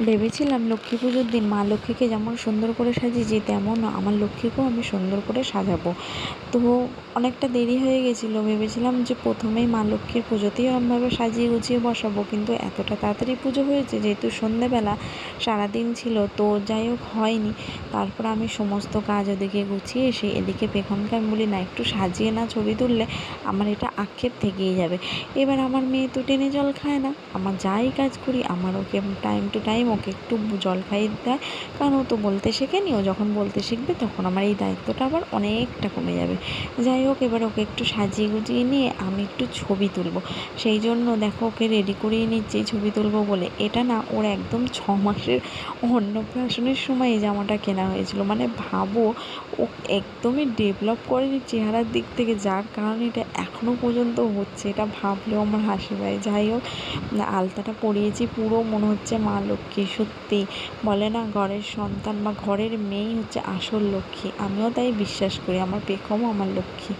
ভেবেছিলাম লক্ষ্মী পুজোর দিন মা লক্ষ্মীকে যেমন সুন্দর করে সাজিয়েছি তেমন আমার লক্ষ্মীকেও আমি সুন্দর করে সাজাবো। তো অনেকটা দেরি হয়ে গেছিলো, ভেবেছিলাম যে প্রথমেই মা লক্ষ্মীর পুজোতেই ওরমভাবে সাজিয়ে গুছিয়ে বসাবো, কিন্তু এতটা তাড়াতাড়ি পুজো হয়েছে যেহেতু সন্ধেবেলা সারাদিন ছিল, তো যাই হোক হয়নি। তারপর আমি সমস্ত কাজ ওদিকে গুছিয়ে এসে এদিকে পেখমকে আমি বলি না একটু সাজিয়ে না ছবি তুললে আমার এটা আক্ষেপ থেকেই যাবে। এবার আমার মেয়ে তো টেনে জল খায় না, আমার যাই কাজ করি আমার ওকে টাইম টু টাইম ওকে একটু জল খাইয়ে দেয়, কারণ ও তো বলতে শেখেনি। ও যখন বলতে শিখবে তখন আমার এই দায়িত্বটা আবার অনেকটা কমে যাবে। যাই হোক এবার ওকে একটু সাজিয়ে গুজিয়ে নিয়ে আমি একটু ছবি তুলব, সেই জন্য দেখো ওকে রেডি করিয়ে নিচ্ছি ছবি তুলব বলে। এটা না ওর একদম 6 মাসের অন্নপ্রাশনের সময় এই জামাটা কেনা হয়েছিল, মানে ভাবো ও একদমই ডেভেলপ করেনি চেহারার দিক থেকে, যার কারণে এটা এখনও পর্যন্ত হচ্ছে, এটা ভাবলেও আমার হাসি পায়। যাই হোক আলতাটা পরিয়েছি, পুরো মনে হচ্ছে মা লক্ষ্মী। সত্যি বলে না ঘরের সন্তান বা ঘরের মেয়েই হচ্ছে আসল লক্ষ্মী, আমিও তাই বিশ্বাস করি, আমার পেখমও আমার লক্ষ্মী।